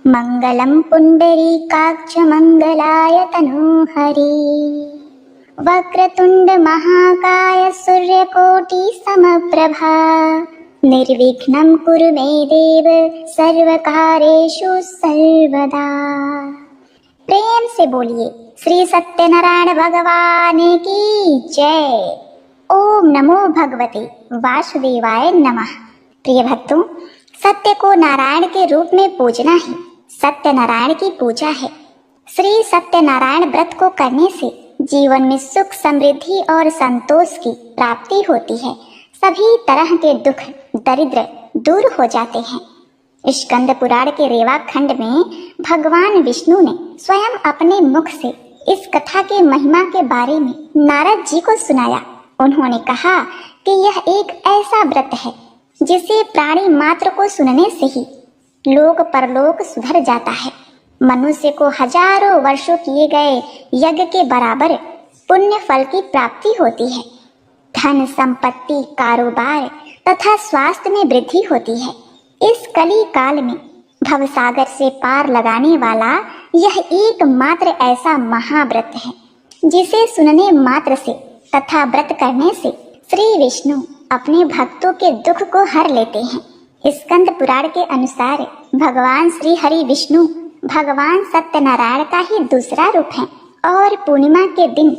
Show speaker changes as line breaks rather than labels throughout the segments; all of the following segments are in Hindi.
मंगलम पुंडरीकाक्ष मंगलाय तनोहरि। वक्रतुंड महाकाय सूर्यकोटि समप्रभा। निर्विघ्नं कुरु मे देव सर्वकार्येषु सर्वदा। प्रेम से बोलिए श्री सत्यनारायण भगवान की जय। ओम नमो भगवते वासुदेवाय नमः। प्रिय भक्तों, सत्य को नारायण के रूप में पूजना ही सत्यनारायण की पूजा है। श्री सत्यनारायण व्रत को करने से जीवन में सुख, समृद्धि और संतोष की प्राप्ति होती है। सभी तरह के दुख, दरिद्र दूर हो जाते हैं। स्कंद पुराण के रेवा खंड में भगवान विष्णु ने स्वयं अपने मुख से इस कथा के महिमा के बारे में नारद जी को सुनाया। उन्होंने कहा कि यह एक ऐसा व्रत है जिसे प्राणी मात्र को सुनने से ही लोक परलोक सुधर जाता है। मनुष्य को हजारों वर्षों किए गए यज्ञ के बराबर पुण्य फल की प्राप्ति होती है। धन, संपत्ति, कारोबार तथा स्वास्थ्य में वृद्धि होती है। इस कली काल में भवसागर से पार लगाने वाला यह एकमात्र ऐसा महाव्रत है जिसे सुनने मात्र से तथा व्रत करने से श्री विष्णु अपने भक्तों के दुख को हर लेते हैं। स्कंद पुराण के अनुसार भगवान श्री हरि विष्णु भगवान सत्यनारायण का ही दूसरा रूप है और पूर्णिमा के दिन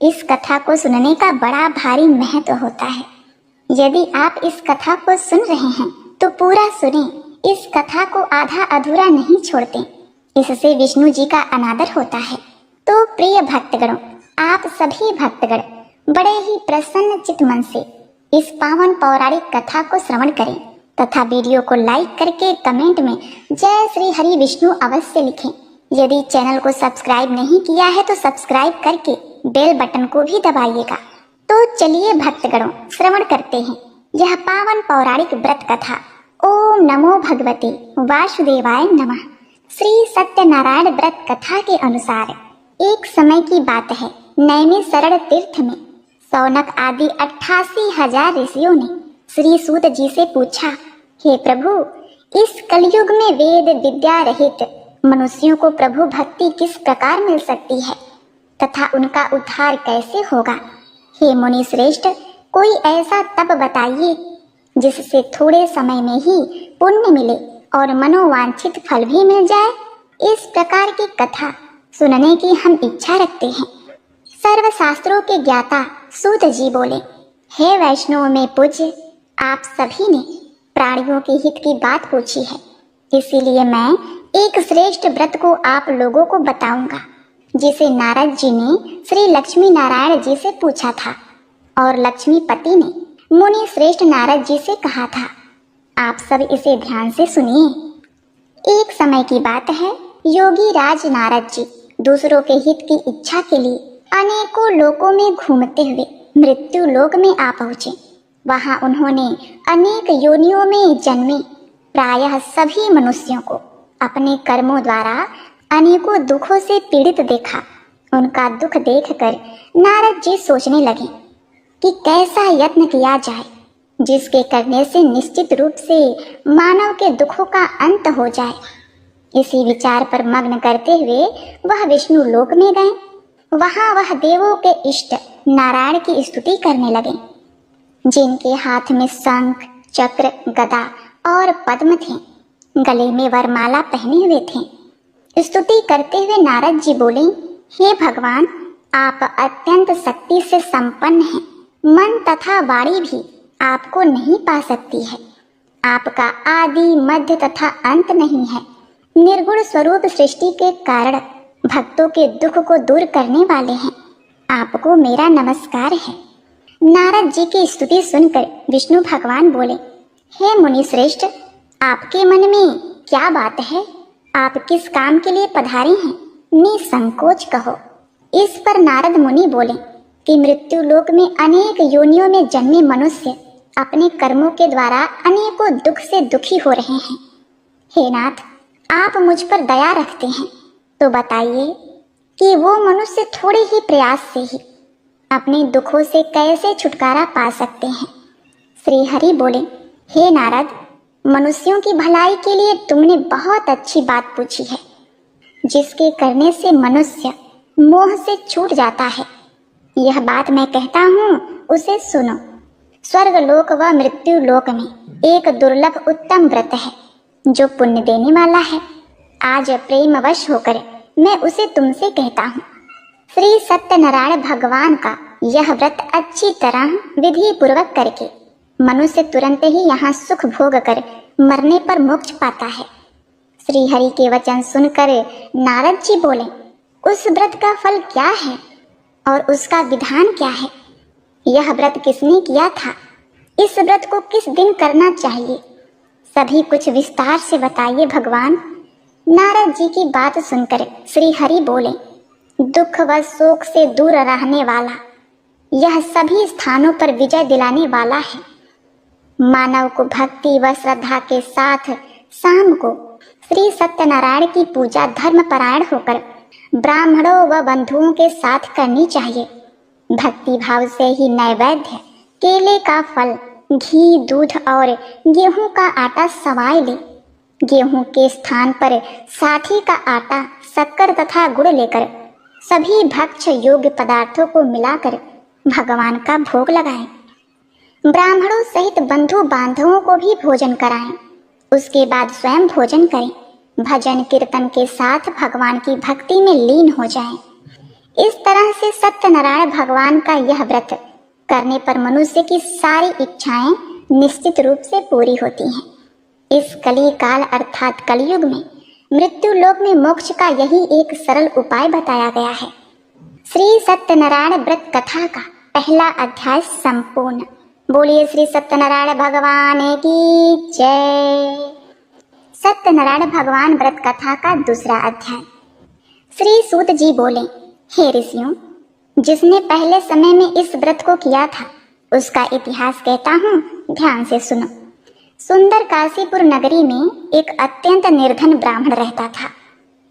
इस कथा को सुनने का बड़ा भारी महत्व होता है। यदि आप इस कथा को सुन रहे हैं तो पूरा सुने। इस कथा को आधा अधूरा नहीं छोड़ते, इससे विष्णु जी का अनादर होता है। तो प्रिय भक्तगणों, आप सभी भक्तगण बड़े ही प्रसन्न चित्त मन से इस पावन पौराणिक कथा को श्रवण करें तथा वीडियो को लाइक करके कमेंट में जय श्री हरि विष्णु अवश्य लिखें। यदि चैनल को सब्सक्राइब नहीं किया है तो सब्सक्राइब करके बेल बटन को भी दबाइएगा। तो चलिए भक्तगणों, श्रवण करते हैं यह पावन पौराणिक व्रत कथा। ओम नमो भगवते वासुदेवाय नमः। श्री सत्यनारायण व्रत कथा के अनुसार एक समय की बात है, नैमिषारण्य तीर्थ में सौनक आदि 88,000 ऋषियों ने श्री सूत जी से पूछा, हे प्रभु, इस कलयुग में वेद विद्या रहित मनुष्यों को प्रभु भक्ति किस प्रकार मिल सकती है तथा उनका उद्धार कैसे होगा? हे मुनि श्रेष्ठ, कोई ऐसा तप बताइए जिससे थोड़े समय में ही पुण्य मिले और मनोवांछित फल भी मिल जाए। इस प्रकार की कथा सुनने की हम इच्छा रखते हैं। सर्व शास्त्रों के ज्ञाता सूत जी बोले, हे वैष्णव में पूज्य, आप सभी ने प्राणियों के हित की बात पूछी है, इसीलिए मैं एक श्रेष्ठ व्रत को आप लोगों को बताऊंगा जिसे नारद जी ने श्री लक्ष्मी नारायण जी से पूछा था और लक्ष्मीपति ने मुनि श्रेष्ठ नारद जी से कहा था। आप सब इसे ध्यान से सुनिए। एक समय की बात है, योगी राज नारद जी दूसरों के हित की इच्छा के लिए अनेकों लोकों में घूमते हुए मृत्यु लोक में आ पहुंचे। वहां उन्होंने अनेक योनियों में जन्मे प्रायः सभी मनुष्यों को अपने कर्मों द्वारा अनेकों दुखों से पीड़ित देखा। उनका दुख देखकर नारद जी सोचने लगे कि कैसा यत्न किया जाए जिसके करने से निश्चित रूप से मानव के दुखों का अंत हो जाए। इसी विचार पर मग्न करते हुए वह विष्णु लोक में गए। वहां वह देवों के इष्ट नारायण की स्तुति करने लगे, जिनके हाथ में शंख, चक्र, गदा और पद्म थे। गले में वरमाला पहने हुए थे। स्तुति करते हुए नारद जी बोले, हे भगवान, आप अत्यंत शक्ति से संपन्न हैं। मन तथा वाणी भी आपको नहीं पा सकती है। आपका आदि, मध्य तथा अंत नहीं है। निर्गुण स्वरूप सृष्टि के कारण भक्तों के दुख को दूर करने वाले हैं। आपको मेरा नमस्कार है। नारद जी की स्तुति सुनकर विष्णु भगवान बोले, हे मुनि श्रेष्ठ, आपके मन में क्या बात है? आप किस काम के लिए पधारे हैं? निसंकोच कहो। इस पर नारद मुनि बोले कि मृत्यु लोक में अनेक योनियों में जन्मे मनुष्य अपने कर्मों के द्वारा अनेकों दुख से दुखी हो रहे हैं। हे नाथ, आप मुझ पर दया रखते हैं तो बताइए कि वो मनुष्य थोड़े ही प्रयास से ही अपने दुखों से कैसे छुटकारा पा सकते हैं। श्री हरि बोले, हे नारद, मनुष्यों की भलाई के लिए तुमने बहुत अच्छी बात पूछी है, जिसके करने से मनुष्य मोह से छूट जाता है। यह बात मैं कहता हूँ, उसे सुनो। स्वर्ग लोक व मृत्यु लोक में एक दुर्लभ उत्तम व्रत है जो पुण्य देने वाला है। आज प्रेमवश होकर मैं उसे तुमसे कहता हूँ। श्री सत्यनारायण भगवान का यह व्रत अच्छी तरह विधि पूर्वक करके मनुष्य तुरंत ही यहाँ सुख भोग कर मरने पर मोक्ष पाता है। श्री हरि के वचन सुनकर नारद जी बोले, उस व्रत का फल क्या है और उसका विधान क्या है? यह व्रत किसने किया था? इस व्रत को किस दिन करना चाहिए? सभी कुछ विस्तार से बताइए भगवान। नारद जी की बात सुनकर श्री हरि बोले, दुख व शोक से दूर रहने वाला, यह सभी स्थानों पर विजय दिलाने वाला है। मानव को भक्ति व श्रद्धा के साथ शाम को श्री सत्यनारायण की पूजा धर्मपरायण होकर ब्राह्मणों व बंधुओं के साथ करनी चाहिए। भक्ति भाव से ही नैवेद्य, केले का फल, घी, दूध और गेहूं का आटा सवाय ले। गेहूं के स्थान पर साठी का आटा, शक्कर तथा गुड़ लेकर सभी भक्ष्य योग्य पदार्थों को मिलाकर भगवान का भोग लगाएं। ब्राह्मणों सहित बंधु बांधवों को भी भोजन कराएं। उसके बाद स्वयं भोजन करें। भजन कीर्तन के साथ भगवान की भक्ति में लीन हो जाएं। इस तरह से सत्यनारायण भगवान का यह व्रत करने पर मनुष्य की सारी इच्छाएं निश्चित रूप से पूरी होती हैं। इस कली काल अर्थात कलयुग में मृत्यु लोक में मोक्ष का यही एक सरल उपाय बताया गया है। श्री सत्यनारायण व्रत कथा का पहला अध्याय संपूर्ण। बोलिए श्री सत्यनारायण भगवान की जय। सत्यनारायण भगवान व्रत कथा का दूसरा अध्याय। श्री सूत जी बोले, हे ऋषियों, जिसने पहले समय में इस व्रत को किया था उसका इतिहास कहता हूँ, ध्यान से सुनो। सुंदर काशीपुर नगरी में एक अत्यंत निर्धन ब्राह्मण रहता था।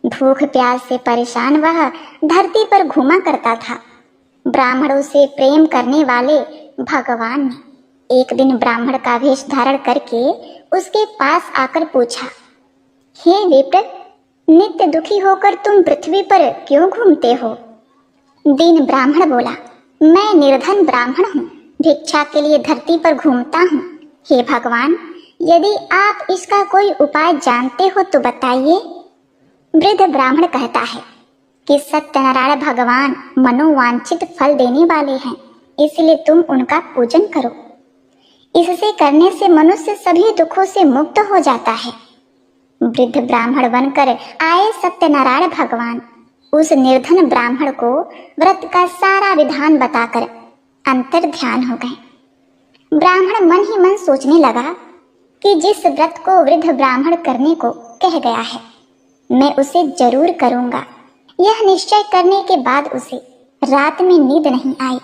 भूख प्यास से परेशान वह धरती पर घूमा करता था। ब्राह्मणों से प्रेम करने वाले भगवान ने एक दिन ब्राह्मण का वेश धारण करके उसके पास आकर पूछा, हे विप्र, नित्य दुखी होकर तुम पृथ्वी पर क्यों घूमते हो? दीन ब्राह्मण बोला, मैं निर्धन ब्राह्मण हूँ, भिक्षा के लिए धरती पर घूमता हूँ। हे भगवान, यदि आप इसका कोई उपाय जानते हो तो बताइए। वृद्ध ब्राह्मण कहता है कि सत्यनारायण भगवान मनोवांछित फल देने वाले हैं, इसलिए तुम उनका पूजन करो। इससे करने से मनुष्य सभी दुखों से मुक्त हो जाता है। वृद्ध ब्राह्मण बनकर आए सत्यनारायण भगवान उस निर्धन ब्राह्मण को व्रत का सारा विधान बताकर अंतर ध्यान हो गए। ब्राह्मण मन ही मन सोचने लगा कि जिस व्रत को वृद्ध ब्राह्मण करने को कह गया है, मैं उसे जरूर करूंगा। यह निश्चय करने के बाद उसे रात में नींद नहीं आई।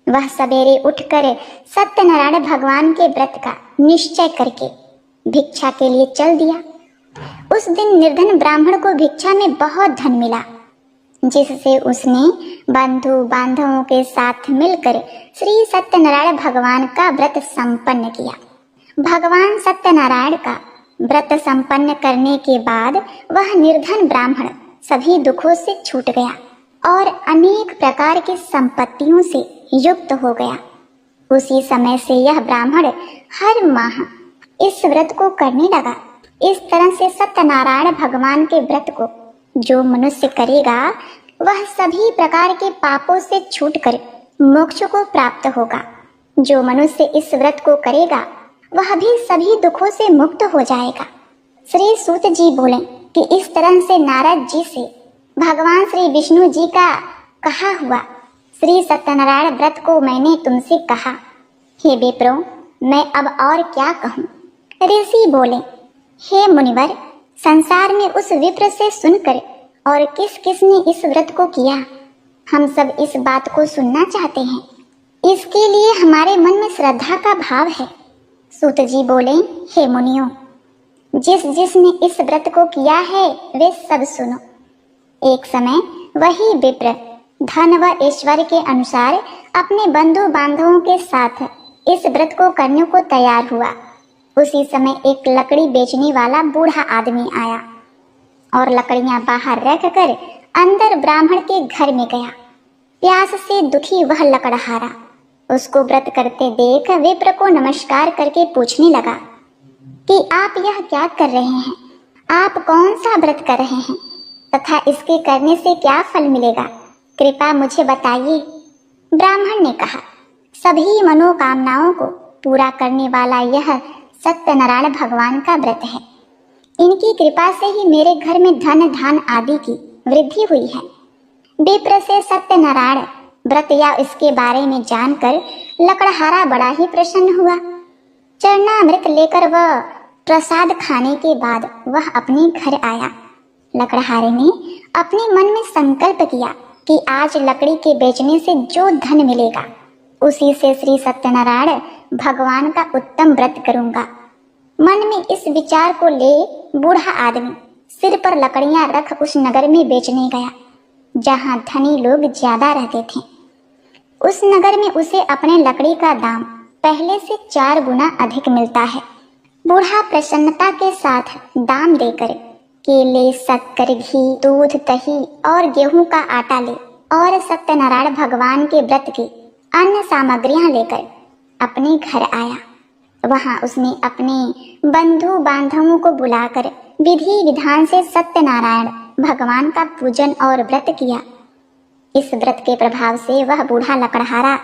वह सवेरे उठकर सत्यनारायण भगवान के व्रत का निश्चय करके भिक्षा के लिए चल दिया। उस दिन निर्धन ब्राह्मण को भिक्षा में बहुत धन मिला, जिससे उसने बंधु बांधवों के साथ मिलकर श्री सत्यनारायण भगवान का व्रत संपन्न किया। भगवान सत्यनारायण का व्रत संपन्न करने के बाद वह निर्धन ब्राह्मण सभी दुखों से छूट गया और अनेक प्रकार की संपत्तियों से युक्त हो गया। उसी समय से यह ब्राह्मण हर माह इस व्रत को करने लगा। इस तरह से सत्यनारायण भगवान के व्रत को जो मनुष्य करेगा वह सभी प्रकार के पापों से छूटकर मोक्ष को प्राप्त होगा। जो मनुष्य इस व्रत को करेगा वह भी सभी दुखों से मुक्त हो जाएगा। श्री सूत जी बोले कि इस तरह से नारद जी से भगवान श्री विष्णु जी का कहा हुआ श्री सत्यनारायण व्रत को मैंने तुमसे कहा। हे विप्रो, मैं अब और क्या कहूँ? ऋषि बोले, हे मुनिवर, संसार में उस विप्र से सुनकर और किस किस ने इस व्रत को किया, हम सब इस बात को सुनना चाहते हैं। इसके लिए हमारे मन में श्रद्धा का भाव है। सूत जी बोले, हे मुनियों, जिस जिसने इस व्रत को किया है वे सब सुनो। एक समय वही विप्र धन व ऐश्वर्य के अनुसार अपने बंधु बांधवों के साथ इस व्रत को करने को तैयार हुआ। उसी समय एक लकड़ी बेचने वाला बूढ़ा आदमी आया और लकड़ियां बाहर रख कर अंदर ब्राह्मण के घर में गया। प्यास से दुखी वह लकड़हारा उसको व्रत करते देख विप्र को नमस्कार करके पूछने लगा कि आप यह क्या कर रहे हैं, आप कौन सा व्रत कर रहे हैं तथा इसके करने से क्या फल मिलेगा, कृपया मुझे बताइए। ब्राह्मण ने कहा, सभी मनोकामनाओं को पूरा करने वाला यह सत्यनारायण भगवान का व्रत है। इनकी कृपा से ही मेरे घर में धन धान आदि की वृद्धि हुई है। विप्र से सत्यनारायण व्रत या इसके बारे में जानकर लकड़हारा बड़ा ही प्रसन्न हुआ। चरणामृत लेकर वह प्रसाद खाने के बाद वह अपने घर आया। लकड़हारे ने अपने मन में संकल्प किया कि आज लकड़ी के बेचने से जो धन मिलेगा उसी से श्री सत्यनारायण भगवान का उत्तम व्रत करूंगा। मन में इस विचार को ले बूढ़ा आदमी सिर पर लकड़ियां रख उस नगर में बेचने गया जहां धनी लोग ज्यादा रहते थे। उस नगर में उसे अपने लकड़ी का दाम पहले से 4 गुना अधिक मिलता है। बूढ़ा प्रसन्नता के साथ दाम देकर केले, शक्कर, घी, दूध, दही और गेहूं का आटा ले और सत्यनारायण भगवान के व्रत की अन्य सामग्रियां लेकर अपने घर आया। वहां उसने अपने बंधु बांधवों को बुलाकर विधि विधान से सत्यनारायण भगवान का पूजन और व्रत किया। इस व्रत के प्रभाव से वह बूढ़ा लकड़हारा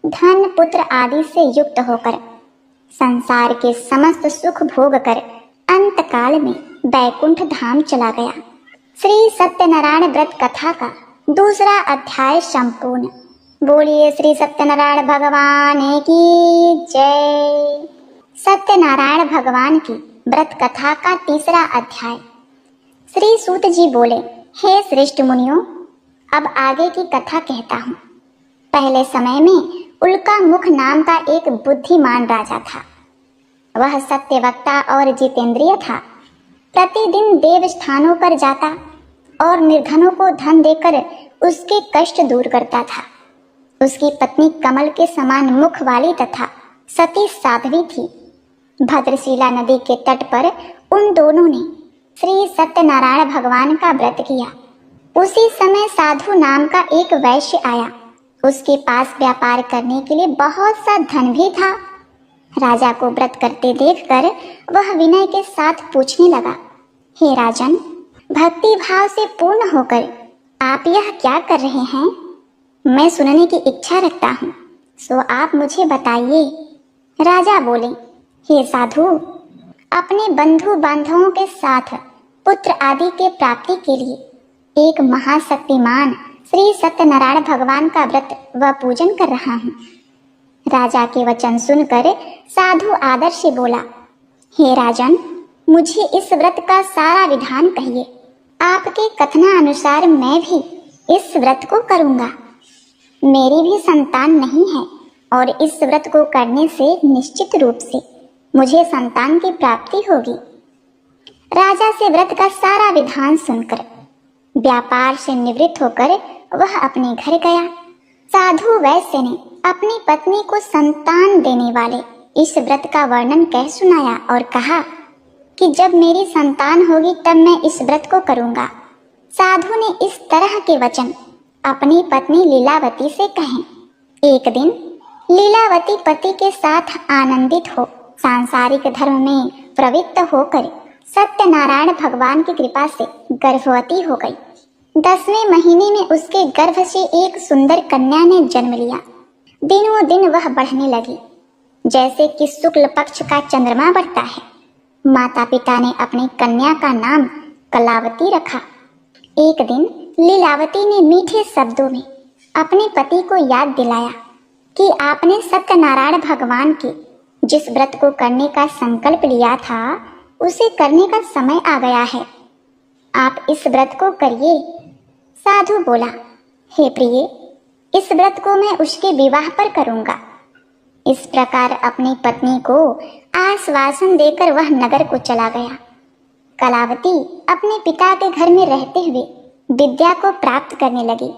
धन, पुत्र आदि से युक्त होकर संसार के समस्त सुख भोग कर अंत काल में बैकुंठ धाम चला गया। श्री सत्यनारायण व्रत कथा का दूसरा अध्याय संपूर्ण। बोलिए श्री सत्यनारायण भगवान की जय। सत्यनारायण भगवान की व्रत कथा का तीसरा अध्याय। श्री सूत जी बोले, हे श्रेष्ठ मुनियों, अब आगे की कथा कहता हूँ। पहले समय में उल्का मुख नाम का एक बुद्धिमान राजा था। वह सत्यवक्ता और जितेंद्रिय था। प्रतिदिन देव स्थानों पर जाता और निर्धनों को धन देकर उसके कष्ट दूर करता था। उसकी पत्नी कमल के समान मुख वाली तथा सती साध्वी थी। भद्रशिला नदी के तट पर उन दोनों ने श्री सत्यनारायण भगवान का व्रत किया। उसी समय साधु नाम का एक वैश्य आया। उसके पास व्यापार करने के लिए बहुत सा धन भी था। राजा को व्रत करते देखकर वह विनय के साथ पूछने लगा, हे राजन, भक्ति भाव से पूर्ण होकर आप यह क्या कर रहे हैं? मैं सुनने की इच्छा रखता हूँ, सो आप मुझे बताइए। राजा बोले, हे साधु, अपने बंधु बांधवों के साथ पुत्र आदि के प्राप्ति के लिए एक महाशक्तिमान श्री सत्यनारायण भगवान का व्रत व पूजन कर रहा हूँ। राजा के वचन सुनकर साधु आदर से बोला, हे राजन, मुझे इस व्रत का सारा विधान कहिए। आपके कथनानुसार मैं भी इस व्रत को करूँगा। मेरी भी संतान नहीं है और इस व्रत को करने से निश्चित रूप से मुझे संतान की प्राप्ति होगी। राजा से व्रत का सारा विधान सुनकर व्यापार से निवृत्त होकर वह अपने घर गया। साधु वैश्य ने अपनी पत्नी को संतान देने वाले इस व्रत का वर्णन कह सुनाया और कहा कि जब मेरी संतान होगी तब मैं इस व्रत को करूंगा। साधु ने इस तरह के वचन अपनी पत्नी लीलावती से कहे। एक दिन लीलावती पति के साथ आनंदित हो सांसारिक धर्म में प्रवृत्त होकर सत्यनारायण भगवान की कृपा से गर्भवती हो गई। 10वें महीने में उसके गर्भ से एक सुंदर कन्या ने जन्म लिया। दिनों दिन वह बढ़ने लगी जैसे कि शुक्ल पक्ष का चंद्रमा बढ़ता है। माता पिता ने अपनी कन्या का नाम कलावती रखा। एक दिन लीलावती ने मीठे शब्दों में अपने पति को याद दिलाया कि आपने सत्यनारायण भगवान के जिस व्रत को करने का संकल्प लिया था उसे करने का समय आ गया है। आप इस व्रत को करिए। साधु बोला, हे प्रिय, इस व्रत को मैं उसके विवाह पर करूंगा। इस प्रकार अपनी पत्नी को आश्वासन देकर वह नगर को चला गया। कलावती अपने पिता के घर में रहते हुए विद्या को प्राप्त करने लगी।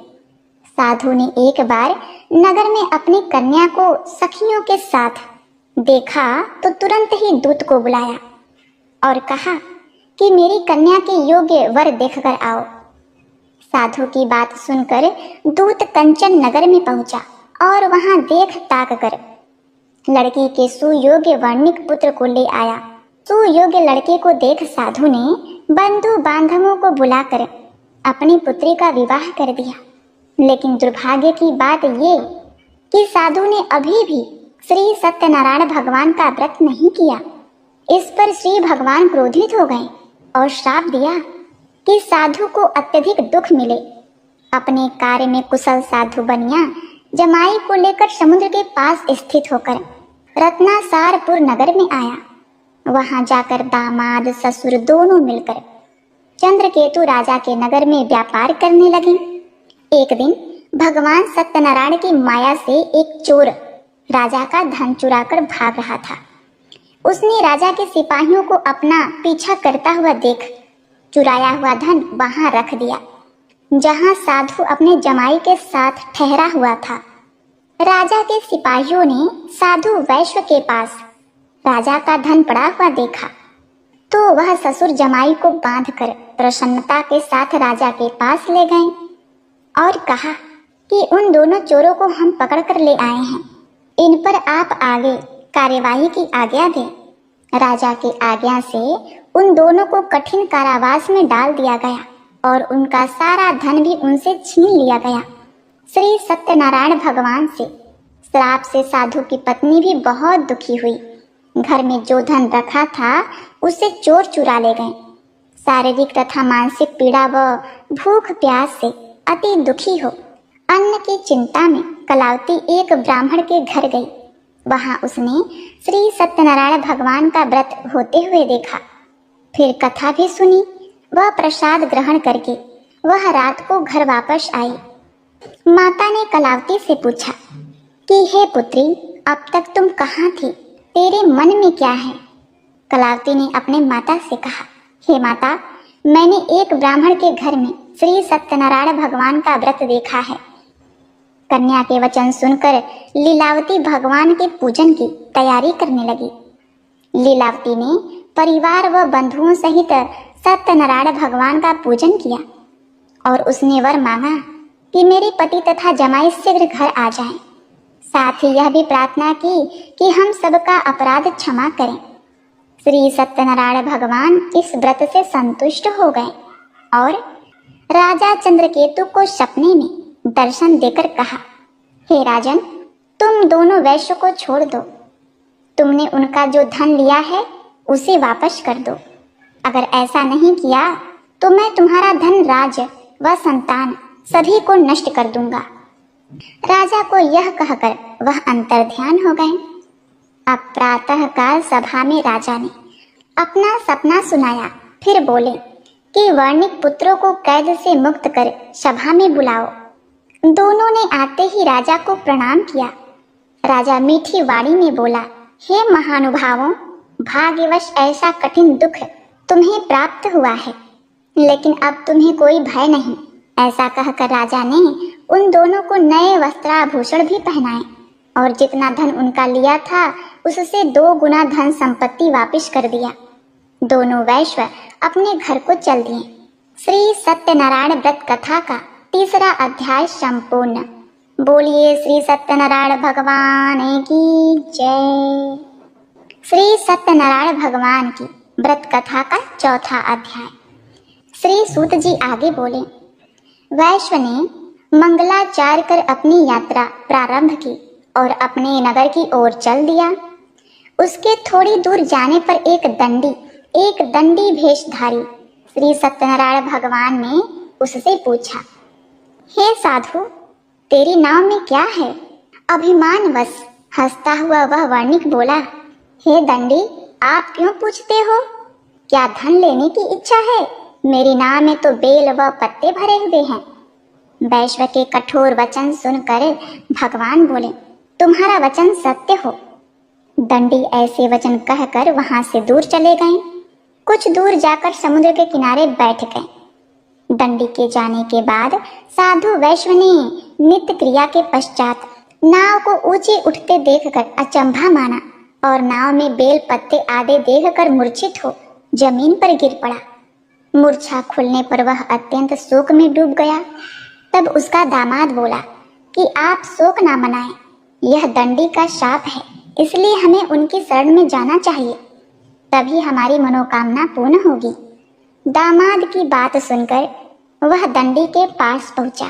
साधु ने एक बार नगर में अपनी कन्या को सखियों के साथ देखा तो तुरंत ही दूत को बुलाया और कहा कि मेरी कन्या के योग्य वर देखकर आओ। साधु की बात सुनकर दूत कंचन नगर में पहुंचा और वहां देख ताक कर लड़की के सुयोग्य वर्णिक पुत्र को ले आया। सुयोग्य लड़के को देख साधु ने बंधु बांधवों को बुलाकर अपनी पुत्री का विवाह कर दिया। लेकिन दुर्भाग्य की बात ये कि साधु ने अभी भी श्री सत्यनारायण भगवान का व्रत नहीं किया। इस पर श्री भगवान क्रोधित हो गए और श्राप दिया कि साधु को अत्यधिक दुख मिले। अपने कार्य में कुशल साधु बनिया जमाई को लेकर समुद्र के पास स्थित होकर रत्नासारपुर नगर में आया। वहां जाकर दामाद ससुर दोनों मिलकर चंद्रकेतु राजा के नगर में व्यापार करने लगे। एक दिन भगवान सत्यनारायण की माया से एक चोर राजा का धन चुराकर भाग रहा था। उसने राजा के सिपाहियों को अपना पीछा करता हुआ देख चुराया हुआ धन वहां रख दिया जहां साधु अपने जमाई के साथ ठहरा हुआ था। राजा के सिपाहियों ने साधु वैश्य के पास राजा का धन पड़ा हुआ देखा तो वह ससुर जमाई को बांधकर प्रसन्नता के साथ राजा के पास ले गए और कहा कि उन दोनों चोरों को हम पकड़ कर ले आए हैं, इन पर आप आगे कार्यवाही की आज्ञा दें। राजा की आज्ञा से उन दोनों को कठिन कारावास में डाल दिया गया और उनका सारा धन भी उनसे छीन लिया गया। श्री सत्यनारायण भगवान से श्राप से साधु की पत्नी भी बहुत दुखी हुई। घर में जो धन रखा था उसे चोर चुरा ले गए। शारीरिक तथा मानसिक पीड़ा व भूख प्यास से अति दुखी हो अन्न की चिंता में कलावती एक ब्राह्मण के घर गई। वहां उसने श्री सत्यनारायण भगवान का व्रत होते हुए देखा। फिर कथा भी सुनी। वह प्रसाद ग्रहण करके वह रात को घर वापस आई। माता ने कलावती से पूछा कि हे पुत्री, अब तक तुम कहाँ थी, तेरे मन में क्या है? कलावती ने अपने माता से कहा, हे माता, मैंने एक ब्राह्मण के घर में श्री सत्यनारायण भगवान का व्रत देखा है। कन्या के वचन सुनकर लीलावती भगवान के पूजन की तैयारी करने लगी। लीलावती ने परिवार व बंधुओं सहित सत्यनारायण भगवान का पूजन किया और उसने वर मांगा कि मेरे पति तथा जमाई शीघ्र घर आ जाएं। साथ ही यह भी प्रार्थना की कि हम सबका अपराध क्षमा करें। श्री सत्यनारायण भगवान इस व्रत से संतुष्ट हो गए और राजा चंद्रकेतु को सपने में दर्शन देकर कहा, हे राजन, तुम दोनों वैश्य को छोड़ दो। तुमने उनका जो धन लिया है उसे वापस कर दो। अगर ऐसा नहीं किया तो मैं तुम्हारा धन, राज व संतान सभी को नष्ट कर दूंगा। राजा को यह कहकर वह अंतर्ध्यान हो गए। अब प्रातः काल सभा में राजा ने अपना सपना सुनाया। फिर बोले कि वर्णिक पुत्रों को कैद से मुक्त कर सभा में बुलाओ। दोनों ने आते ही राजा को प्रणाम किया। राजा मीठी वाणी में बोला, हे महानुभावों, भाग्यवश ऐसा कठिन दुख तुम्हें प्राप्त हुआ है, लेकिन अब तुम्हें कोई भय नहीं। ऐसा कहकर राजा ने उन दोनों को नए वस्त्राभूषण भी पहनाए और जितना धन उनका लिया था उससे 2 गुना धन संपत्ति वापस कर दिया। दोनों वैश्य अपने घर को चल दिए। श्री सत्यनारायण व्रत कथा का 3रा अध्याय संपूर्ण। बोलिए श्री सत्यनारायण भगवान की जय। श्री सत्यनारायण भगवान की व्रत कथा का 4था अध्याय। श्री सूत जी आगे बोले, वैश्व ने मंगलाचार कर अपनी यात्रा प्रारंभ की और अपने नगर की ओर चल दिया। उसके थोड़ी दूर जाने पर एक दंडी भेषधारी श्री सत्यनारायण भगवान ने उससे पूछा, हे साधु, तेरी नाव में क्या है? अभिमानवश हंसता हुआ वह वर्णिक बोला, हे दंडी, आप क्यों पूछते हो? क्या धन लेने की इच्छा है? मेरी नाव में तो बेल व पत्ते भरे हुए हैं। वैश्व के कठोर वचन सुनकर भगवान बोले, तुम्हारा वचन सत्य हो। दंडी ऐसे वचन कहकर वहां से दूर चले गए। कुछ दूर जाकर समुद्र के किनारे बैठ गए। दंडी के जाने के बाद साधु वैश्व ने नित्य क्रिया के पश्चात नाव को ऊंचे उठते देखकर अचंभा माना और नाव में बेल पत्ते आदि देखकर मूर्छित हो जमीन पर गिर पड़ा। मूर्छा खुलने पर वह अत्यंत शोक में डूब गया। तब उसका दामाद बोला कि आप शोक ना मनाएं, यह दंडी का शाप है, इसलिए हमें उनकी शरण में जाना चाहिए, तभी हमारी मनोकामना पूर्ण होगी। दामाद की बात सुनकर वह दंडी के पास पहुंचा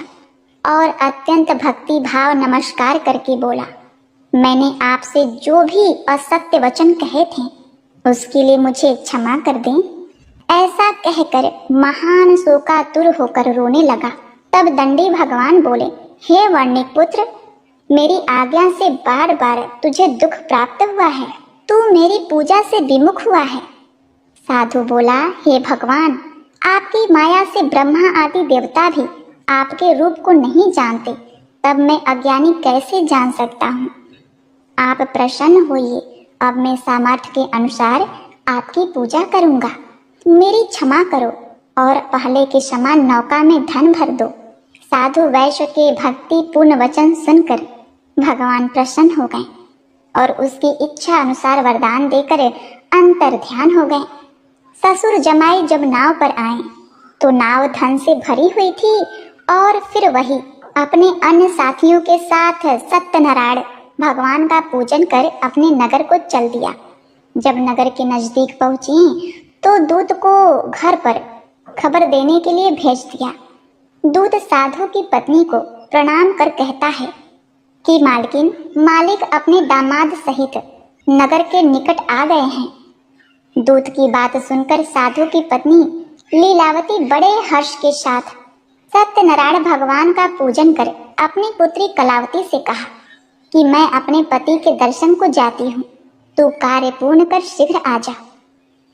और अत्यंत भक्ति भाव नमस्कार करके बोला, मैंने आपसे जो भी असत्य वचन कहे थे उसके लिए मुझे क्षमा कर दें। ऐसा कहकर महान शोकातुर होकर रोने लगा। तब दंडी भगवान बोले, हे वर्णिक पुत्र, मेरी आज्ञा से बार बार तुझे दुख प्राप्त हुआ है, तू मेरी पूजा से विमुख हुआ है। साधु बोला, हे भगवान, आपकी माया से ब्रह्मा आदि देवता भी आपके रूप को नहीं जानते, तब मैं अज्ञानी कैसे जान सकता हूँ। आप प्रसन्न होइए, अब मैं सामर्थ्य के अनुसार आपकी पूजा करूँगा। मेरी क्षमा करो और पहले के समान नौका में धन भर दो। साधु वैश्य के भक्ति पूर्ण वचन सुनकर भगवान प्रसन्न हो गए और उसकी इच्छा अनुसार वरदान देकर अंतर ध्यान हो गए। ससुर जमाई जब नाव पर आए तो नाव धन से भरी हुई थी और फिर वही अपने अन्य साथियों के साथ सत्यनारायण भगवान का पूजन कर अपने नगर को चल दिया। जब नगर के नजदीक पहुंची तो दूत को घर पर खबर देने के लिए भेज दिया। दूत साधु की पत्नी को प्रणाम कर कहता है कि मालकिन, मालिक अपने दामाद सहित नगर के निकट आ गए हैं। दूत की बात सुनकर साधु की पत्नी लीलावती बड़े हर्ष के साथ सत्यनारायण भगवान का पूजन कर अपनी पुत्री कलावती से कहा कि मैं अपने पति के दर्शन को जाती हूँ, तू कार्य पूर्ण कर शीघ्र आ जा।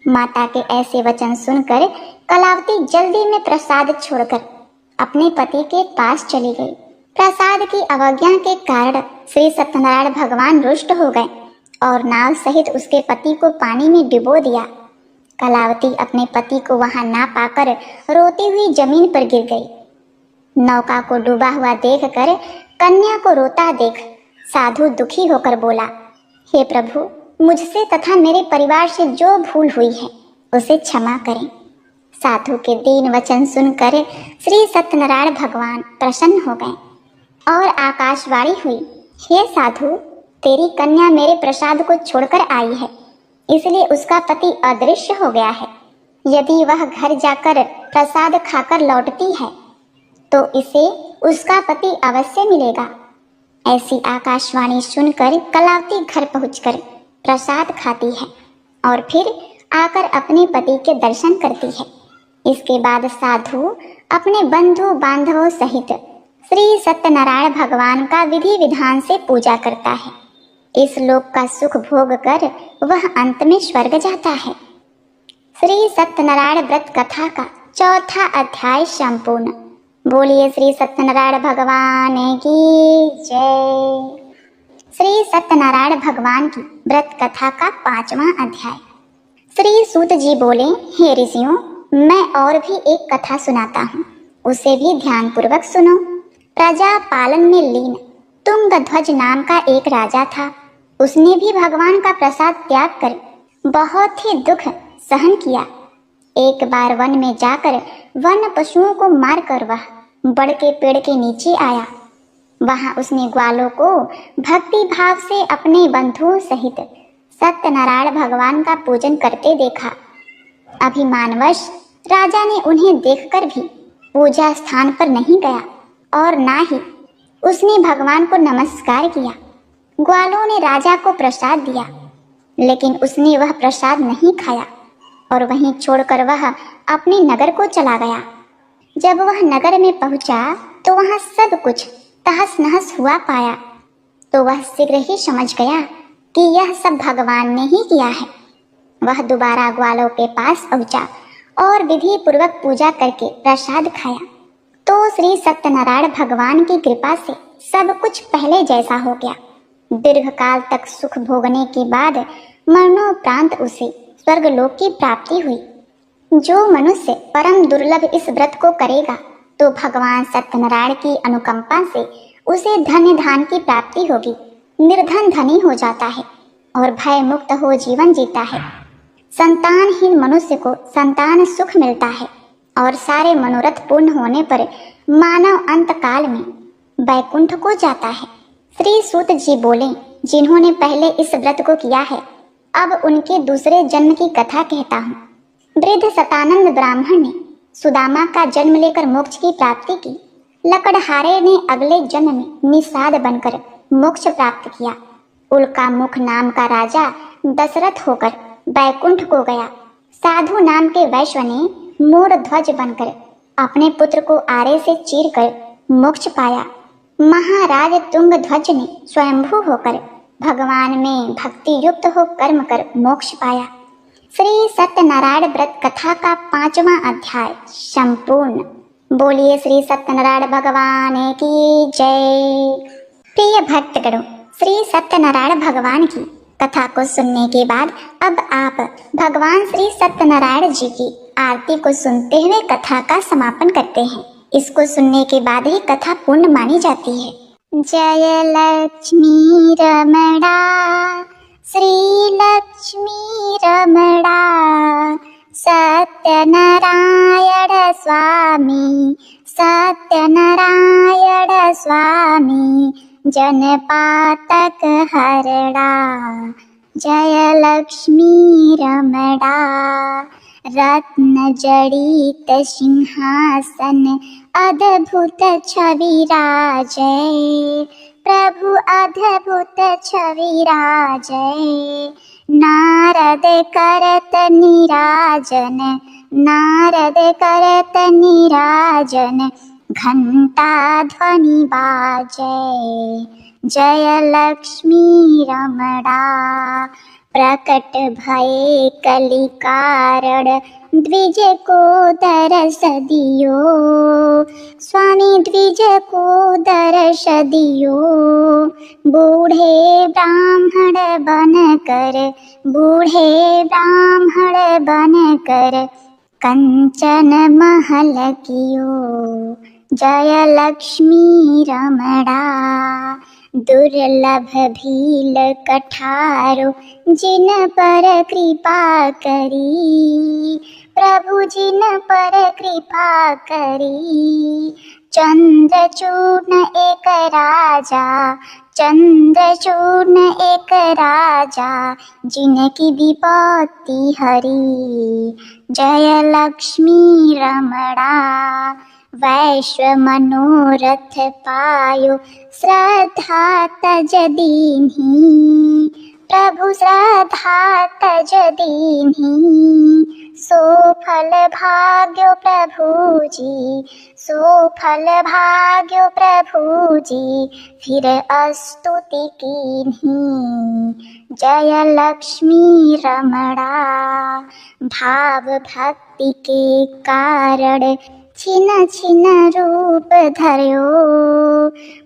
माता के ऐसे वचन सुनकर कलावती जल्दी में प्रसाद छोड़कर अपने पति के पास चली गई। प्रसाद की अवज्ञा के कारण श्री सत्यनारायण भगवान रुष्ट हो गए और नाव सहित उसके पति को पानी में डुबो दिया। कलावती अपने पति को वहां ना पाकर रोती हुई जमीन पर गिर गई। नौका को डूबा हुआ देखकर कन्या को रोता देख साधु दुखी होकर बोला, हे प्रभु, मुझसे तथा मेरे परिवार से जो भूल हुई है उसे क्षमा करें। साधु के दीन वचन सुनकर श्री सत्यनारायण भगवान प्रसन्न हो गए और आकाशवाणी हुई, हे साधु, तेरी कन्या मेरे प्रसाद को छोड़कर आई है, इसलिए उसका पति अदृश्य हो गया है। यदि वह घर जाकर प्रसाद खाकर लौटती है तो इसे उसका पति अवश्य मिलेगा। ऐसी आकाशवाणी सुनकर कलावती घर पहुंचकर प्रसाद खाती है और फिर आकर अपने पति के दर्शन करती है। इसके बाद साधु अपने बंधु बांधवों सहित श्री सत्यनारायण भगवान का विधि विधान से पूजा करता है। इस लोक का सुख भोग कर वह अंत में स्वर्ग जाता है। श्री सत्यनारायण व्रत कथा का चौथा अध्याय संपूर्ण। बोलिए श्री सत्यनारायण भगवान की जय। श्री सत्यनारायण भगवान की व्रत कथा का 5वां अध्याय। श्री सूत जी बोले, हे ऋषियों, मैं और भी एक कथा सुनाता हूँ, उसे भी ध्यान पूर्वक सुनो। प्रजा पालन में लीन तुंगध्वज नाम का एक राजा था। उसने भी भगवान का प्रसाद त्याग कर बहुत ही दुख सहन किया। एक बार वन में जाकर वन पशुओं को मारकर वह बड़ के पेड़ के नीचे आया। वहां उसने ग्वालों को भक्ति भाव से अपने बंधुओं सहित सत्यनारायण भगवान का पूजन करते देखा। अभिमानवश राजा ने उन्हें देखकर भी पूजा स्थान पर नहीं गया और ना ही उसने भगवान को नमस्कार किया। ग्वालों ने राजा को प्रसाद दिया, लेकिन उसने वह प्रसाद नहीं खाया और वहीं छोड़कर वह अपने नगर को चला गया। जब वह नगर में पहुंचा तो वहां सब कुछ तहस नहस हुआ पाया, तो वह शीघ्र ही समझ गया कि यह सब भगवान ने ही किया है। वह दोबारा ग्वालों के पास पहुंचा और विधि पूर्वक पूजा करके प्रसाद खाया, तो श्री सत्यनारायण भगवान की कृपा से सब कुछ पहले जैसा हो गया। दीर्घ काल तक सुख भोगने के बाद मरणोपरांत उसे स्वर्गलोक की प्राप्ति हुई। जो मनुष्य परम दुर्लभ इस व्रत को करेगा तो भगवान सत्यनारायण की अनुकंपा से उसे धन्य धान की प्राप्ति होगी। निर्धन धनी हो जाता है और भय मुक्त हो जीवन जीता है। संतानहीन मनुष्य को संतान सुख मिलता है और सारे मनोरथ पूर्ण होने पर मानव अंत काल में बैकुंठ को जाता है। श्री सूत जी बोले, जिन्होंने पहले इस व्रत को किया है, अब उनके दूसरे जन्म की कथा कहता हूँ। वृद्ध सतानंद ब्राह्मण ने सुदामा का जन्म लेकर मोक्ष की प्राप्ति की। लकड़हारे ने अगले जन्म में निषाद बनकर मोक्ष प्राप्त किया। उल्का मुख नाम का राजा दशरथ होकर बैकुंठ को गया। साधु नाम के वैश्य ने मोर ध्वज बनकर अपने पुत्र को आरे से चीरकर मोक्ष पाया। महाराज तुंग ध्वज ने स्वयंभू होकर भगवान में भक्ति युक्त हो कर्म कर मोक्ष पाया। श्री सत्यनारायण व्रत कथा का 5वां अध्याय संपूर्ण। बोलिए श्री सत्यनारायण भगवान की जय। प्रिय भक्तगणों, श्री सत्यनारायण भगवान की कथा को सुनने के बाद अब आप भगवान श्री सत्यनारायण जी की आरती को सुनते हुए कथा का समापन करते हैं। इसको सुनने के बाद ही कथा पूर्ण मानी जाती है। जय लक्ष्मी रमणा, श्री लक्ष्मी रमणा, सत्यनारायण स्वामी, सत्यनारायण स्वामी, जनपातक हरड़ा। जय लक्ष्मी रमणा, रत्न जड़ित सिंहासन अद्भुत छवि राजै, प्रभु अद्भुत छवि राजै। नारद करत निराजन, नारद करत निराजन, घंटा ध्वनि बाजै। जय लक्ष्मी रमणा, प्रकट भये कलि कारण, द्विज को दरस दियो, स्वामी द्विज को दरस दियो। बूढ़े ब्राह्मण बनकर, बूढ़े ब्राह्मण बनकर, कंचन महल कियो। जय लक्ष्मी रमणा, दुर्लभ भील कठारो, जिन पर कृपा करी, प्रभु जिन पर कृपा करी। चंद्रचूर्ण एक राजा, चंद्रचूर्ण एक राजा, जिनकी विपत्ति हरी। जय लक्ष्मी रमणा, वैश्व मनोरथ पायो, श्रद्धा तज दीन्ही, प्रभु श्रद्धा तज दीन्ही। सो फल भाग्यो प्रभु जी, सो फल भाग्यो प्रभु जी, फिर स्तुति कीन्ही। जय लक्ष्मी रमणा, भाव भक्ति के कारण छिन छिन रूप धर्यो,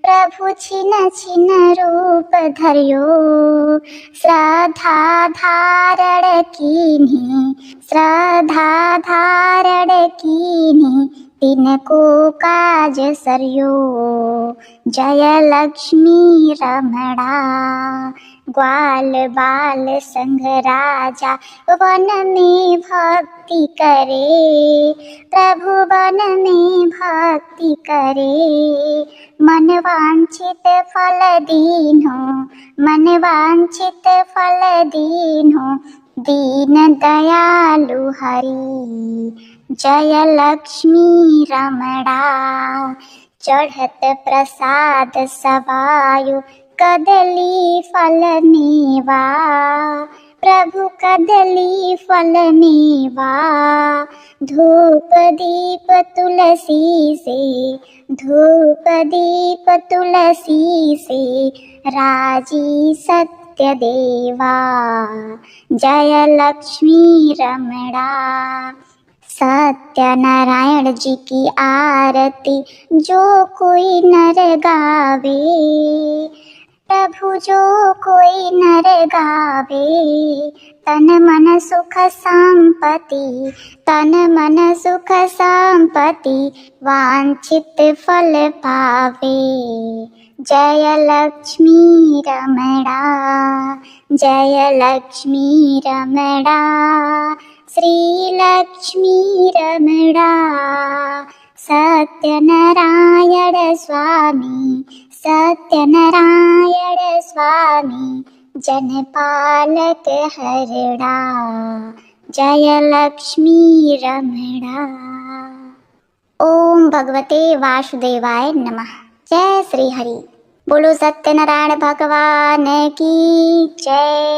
प्रभु छिन छिन रूप धर्यो। श्रद्धा धारण कीन्ही, श्रद्धा धारण कीन्ही, तिनको काज सर्यो। जय लक्ष्मी रमणा, ग्वाल बाल संग राजा वन में भक्ति करे, प्रभु वन में भक्ति करे। मन वांछित फल दीन्हो, मन वांछित फल दीन्हो, दीन दयालु हरि। जय लक्ष्मी रमणा, चढ़त प्रसाद सवायो, कदली फल मेवा, प्रभु कदली फल मेवा। धूप दीप तुलसी से, धूप दीप तुलसी से, राजी सत्य देवा। जय लक्ष्मी रमणा, सत्यनारायण जी की आरती जो कोई नर गावे, प्रभु जो कोई नर गावे। तन मन सुख संपत्ति, तन मन सुख संपत्ति, वांछित फल पावे। जय लक्ष्मी रमणा, जय लक्ष्मी रमणा, श्री लक्ष्मी रमणा, सत्यनारायण स्वामी, सत्यनारायण स्वामी, जनपालक हरड़ा, जय लक्ष्मी रमणा। ओम भगवते वासुदेवाय नमः। जय श्री हरि। बोलो सत्यनारायण भगवान की जय।